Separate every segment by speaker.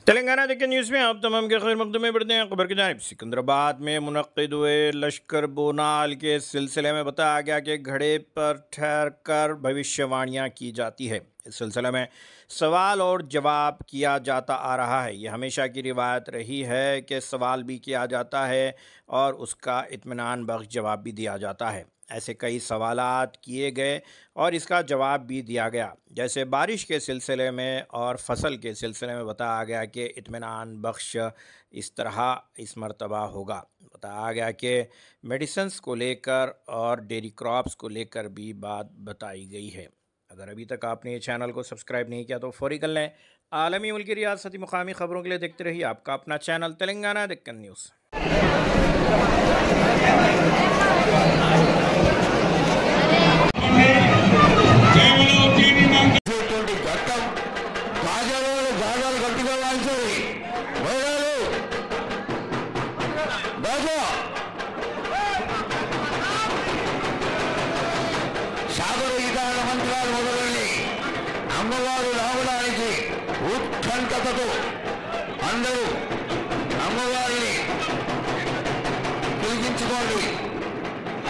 Speaker 1: तेलंगाना देखिए न्यूज़ में आप तमाम के खैर मकदमे बढ़ते हैं। खबर की जानिब सिकंदराबाद में मुनक्किद हुए लश्कर बोनाल के सिलसिले में बताया गया कि घड़े पर ठहर कर भविष्यवाणियाँ की जाती है। इस सिलसिले में सवाल और जवाब किया जाता आ रहा है। ये हमेशा की रिवायत रही है कि सवाल भी किया जाता है और उसका इत्मीनान बख्श जवाब भी दिया जाता है। ऐसे कई सवालात किए गए और इसका जवाब भी दिया गया, जैसे बारिश के सिलसिले में और फसल के सिलसिले में बताया गया कि इत्मीनान बख्श इस तरह इस मरतबा होगा। बताया गया कि मेडिसिन्स को लेकर और डेयरी क्रॉप्स को लेकर भी बात बताई गई है। अगर अभी तक आपने ये चैनल को सब्सक्राइब नहीं किया तो फौरी कर लें। आलमी मुल्की रियासती मुकामी खबरों के लिए देखते रहिए आपका अपना चैनल तेलंगाना डेक्कन न्यूज़।
Speaker 2: అమ్మవారు రావడానికి ఉత్కంఠతతో అందరూ అమ్మవారిని పిలిపించుకోండి.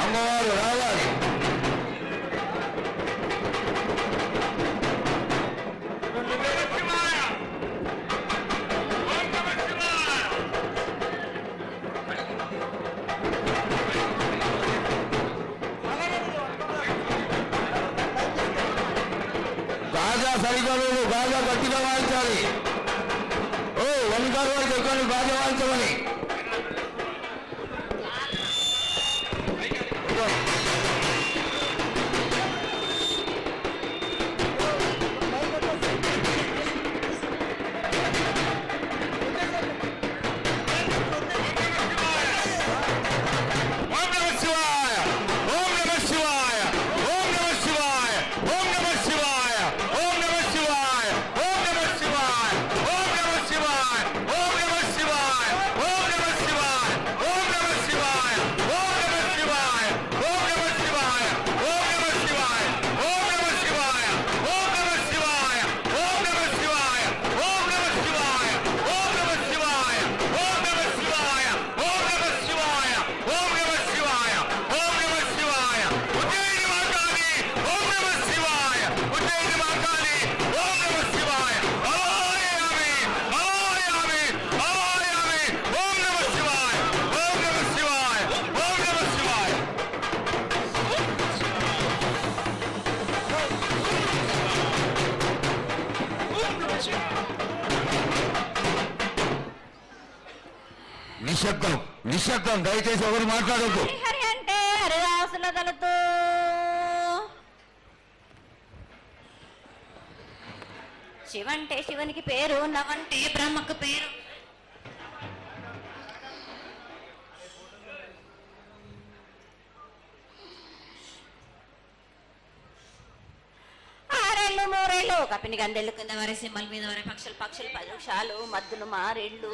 Speaker 2: అమ్మవారు రావాలి. బాగా సరిగా లేదు, బాగా గట్టిగా వాయించాలి. ఓ వెనకాల వారికి ఎక్కువ బాగా వాయించమని. నిశ్శబ్దం, నిశ్శబ్దం. దయచేసి ఎవరు మాట్లాడొద్దు.
Speaker 3: హరి అంటే హరిదాసుల తలతో శివంటే శివునికి పేరు, నవంటే బ్రహ్మకు పేరు. ఆరేళ్ళు మూరేళ్ళు కపిని గందెళ్ళు కింద వరే సింహల మీద వరే పక్షులు పక్షులు పక్షాలు మద్దులు మారేళ్ళు.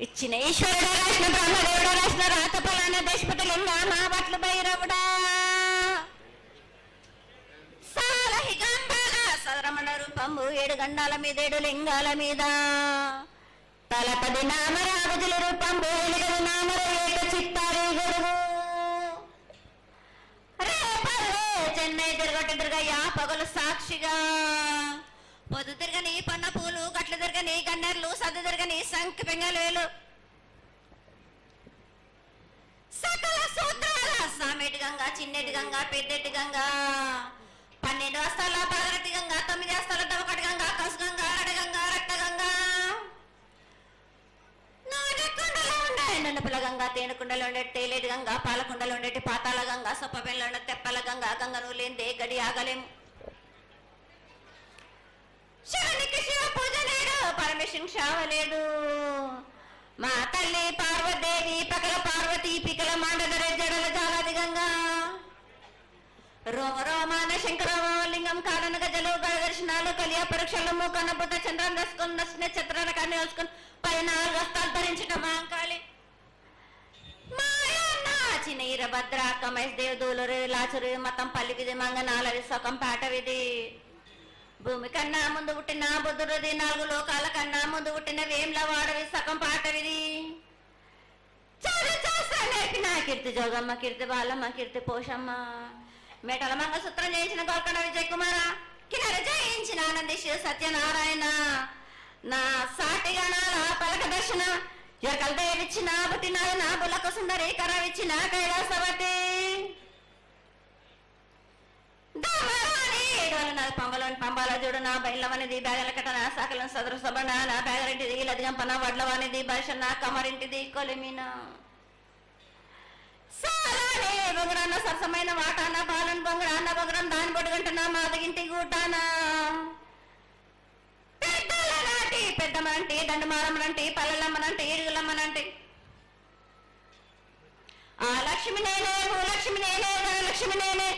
Speaker 3: ఇచ్చిన ఈశ్వరుడు రాసిన బ్రహ్మదేవుడు రాసిన రాత ఫలాన దేశపతిలింగా మా బట్లు భైరవుడా సాలహిగంధాల సరమణ రూపంబు 7 గండాల మీద 7 లింగాల మీద తలపది నామరాగుజుల రూపంబు 8 నామర ఏక చిత్తారి గొడుగు రేపల్లే చెన్నై తిరగొట్టెదురుగా పగలు సాక్షిగా పొద్దు తిరగని పన్న పూలు గట్లు తిరగని గన్నెర్లు సద్దు తిరగని సంఖ్య పెంగలేలు సకల సూత్రాల సామెటి గంగా చిన్నెటి గంగా పెద్దెటి గంగా 12 వస్తాల పగరటి గంగా 9 వస్తాల దవకటి గంగా కసు గంగా అడగంగా రక్త గంగా నాగకుండలో ఉండే నన్నపుల గంగా తేనెకుండలో ఉండే తేలేటి గంగా పాలకుండలో ఉండేటి పాతాల గంగా సొప్పబెల్లో ఉండే తెప్పల గంగా గంగను లేందే గడి ఆగలేము. శివునికి శివ పూజ లేడు, పరమేశ్వరునికి శావ లేదు. మా తల్లి పార్వదేవి పకల పార్వతి పికల మాండదర జడల జాలాది గంగా రోమ రోమాన శంకరలింగం కాడన గజలు దర్శనాలు కలియ పరీక్షలు మూకన్న బుద్ధ చంద్రం దసుకుని నచ్చిన చిత్రాల కానీ వేసుకుని 14 వస్తాలు ధరించట మాంకాళి మాయన్న చిన్న ఈరభద్ర కమేష్ దేవ్ దూలరు లాచురు మతం పల్లి విధి మంగనాలరి సొకం పేట విధి భూమి కన్నా ముందు పుట్టిన బుద్ధుడిది, 4 లోకాల కన్నా ముందు పుట్టిన వేమ్ల వాడవి, సగం పాటవిది. నేర్పిన కీర్తి జోగమ్మ, కీర్తి బాలమ్మ, కీర్తి పోషమ్మ, మేటల మంగళసూత్రం చేయించిన గోల్కొండ విజయ్ కుమార, కిన్నెర జయించిన ఆనంది శివ సత్యనారాయణ, నా సాటి గణాల పలక దర్శన, ఎరకల దేవిచ్చిన పుట్టినాయన, బులకు సుందరి కరవిచ్చిన కైలాసవతి, పంబలోని పంబాల చూడు నా బయలవనిది, బ్యాగల కటన సాకలం సదరు సబణ, నా బ్యాగరింటిది లదిగంపన వడ్లవానిది, బర్షన్న కమరింటిది కొలిమిన, సారానే బొంగరాన్న సరసమైన వాటాన, బాలన్ బొంగరాన్న బొంగరం దాని బొడుగంటున్న మాదగింటి గూటాన, పెద్దల నాటి పెద్దమనంటి, దండమారమ్మనంటి, పల్లెలమ్మనంటి, ఇడుగులమ్మనంటి, ఆ లక్ష్మి నేనే, భూలక్ష్మి నేనే, ధనలక్ష్మి నేనే,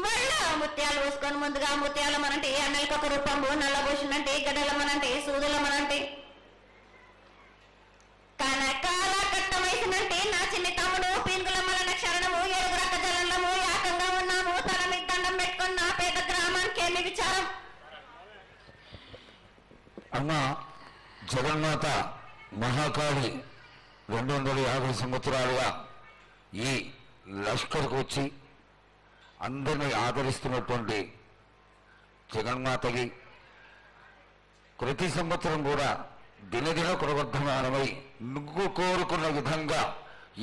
Speaker 3: వల్ల ముత్యాలు పోసుకొని ముందుగా ముత్యాలమ్మనంటే, అన్నలకొక రూపంబు నల్లబోషునంటే, గడ్డలమ్మనంటే, సూదులమ్మనంటే, కనకాల కట్ట వయసునంటే, నా చిన్ని తమ్ముడు పీనుగులమ్మల క్షరణము, 7 రక్క జలంలము, ఏకంగా ఉన్నాము, తల మీద దండం పెట్టుకున్న పేద గ్రామానికి ఏమి విచారం.
Speaker 2: అమ్మ జగన్మాత మహాకాళి 250 సంవత్సరాలుగా ఈ లష్కర్కు వచ్చి అందరినీ ఆదరిస్తున్నటువంటి జగన్మాతకి ప్రతి సంవత్సరం కూడా దినదిన కులవర్ధమానమై నువ్వు కోరుకున్న విధంగా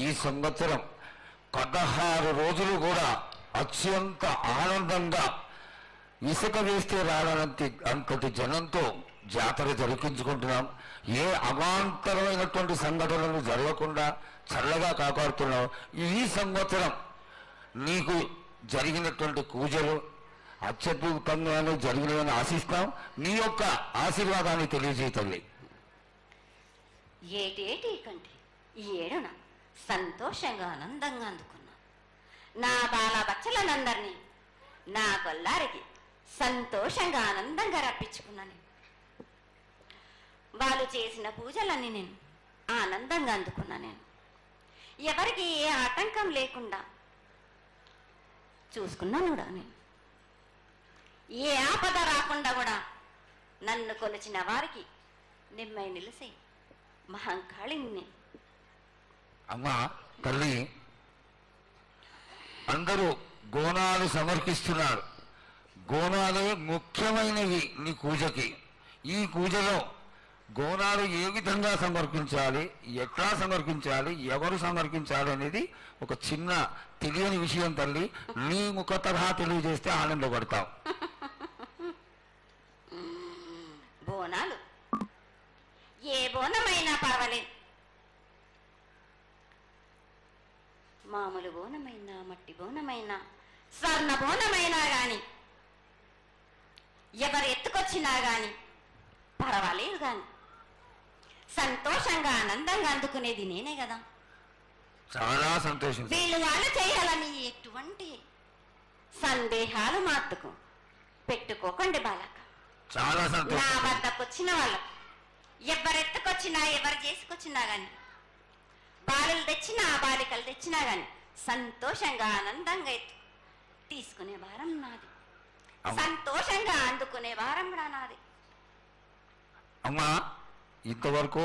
Speaker 2: ఈ సంవత్సరం 16 రోజులు కూడా అత్యంత ఆనందంగా ఇసుక వేస్తే రానంత అంతటి జనంతో జాతర జరిపించుకుంటున్నాం. ఏ అవాంతరమైనటువంటి సంఘటనలు జరగకుండా చల్లగా కాపాడుతున్నాం. ఈ సంవత్సరం నీకు జరిగినటువంటి పూజలు అత్యద్భుతంగానే జరిగినవని ఆశిస్తాం. నీ యొక్క ఆశీర్వాదాన్ని తెలియజేయతల్లి.
Speaker 3: ఏటేటి కంటే ఈ ఏడున సంతోషంగా ఆనందంగా అందుకున్నా. నా బాల బచ్చలనందరినీ నా కొల్లారికి సంతోషంగా ఆనందంగా రప్పించుకున్నాను. వాళ్ళు చేసిన పూజలన్నీ నేను ఆనందంగా అందుకున్నా. నేను ఎవరికి ఏ ఆటంకం లేకుండా చూసుకున్నాను కూడా. నేను ఏ ఆపద రాకుండా కూడా నన్ను కొలిచిన వారికి నిమ్మై నిలిసి మహంకాళిని.
Speaker 2: అమ్మా తల్లి, అందరూ గోనాలు సమర్పిస్తున్నారు. గోనాలే ముఖ్యమైనవి నీ పూజకి. ఈ పూజలో గోనాలు ఏ విధంగా సమర్పించాలి, ఎట్లా సమర్పించాలి, ఎవరు సమర్పించాలి అనేది ఒక చిన్న తెలియని విషయం తల్లి. నీ ముఖ తరహా తెలియజేస్తే ఆనందపడతాం.
Speaker 3: బోనాలు ఏ బోనమైనా పర్వాలేదు. మామూలు బోనమైనా, మట్టి బోనమైనా, స్వర్ణ బోనమైనా గాని, ఎవరు ఎత్తుకొచ్చినా గాని పర్వాలేదు. గాని సంతోషంగా ఆనందంగా అందుకునేది నేనే కదా.
Speaker 2: చాలా సంతోషం.
Speaker 3: వీళ్ళు వాళ్ళు చేయాలని ఎటువంటి సందేహాలు మాత్రకు పెట్టుకోకండి బాలక.
Speaker 2: చాలా
Speaker 3: నా
Speaker 2: సంతోషం.
Speaker 3: వద్దకు వచ్చిన వాళ్ళకు ఎవరెత్తుకొచ్చినా, ఎవరు చేసుకొచ్చినా గాని, బాలులు తెచ్చినా, బాలికలు తెచ్చినా గాని సంతోషంగా ఆనందంగా తీసుకునే భారం నాది. సంతోషంగా అందుకునే భారం కూడా నాది.
Speaker 2: అమ్మా ఇంతవరకు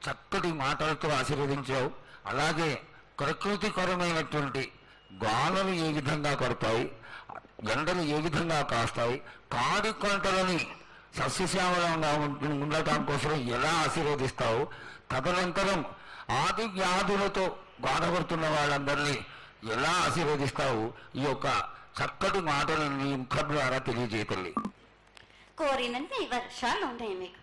Speaker 2: చక్కటి మాటలతో ఆశీర్వదించావు. అలాగే ప్రకృతికరమైనటువంటి గాలులు ఏ విధంగా కొడతాయి, ఎండలు ఏ విధంగా కాస్తాయి, కాడి కొంటలని సస్యశ్యామలంగా ఉండటం కోసం ఎలా ఆశీర్వదిస్తావు, తదనంతరం ఆది వ్యాధులతో బాధపడుతున్న వాళ్ళందరినీ ఎలా ఆశీర్వదిస్తావు, ఈ యొక్క చక్కటి మాటలు నీ ముఖం ద్వారా తెలియజేయతల్లి.
Speaker 3: కోరినన్ని వర్షాలు ఉన్నాయి మీకు.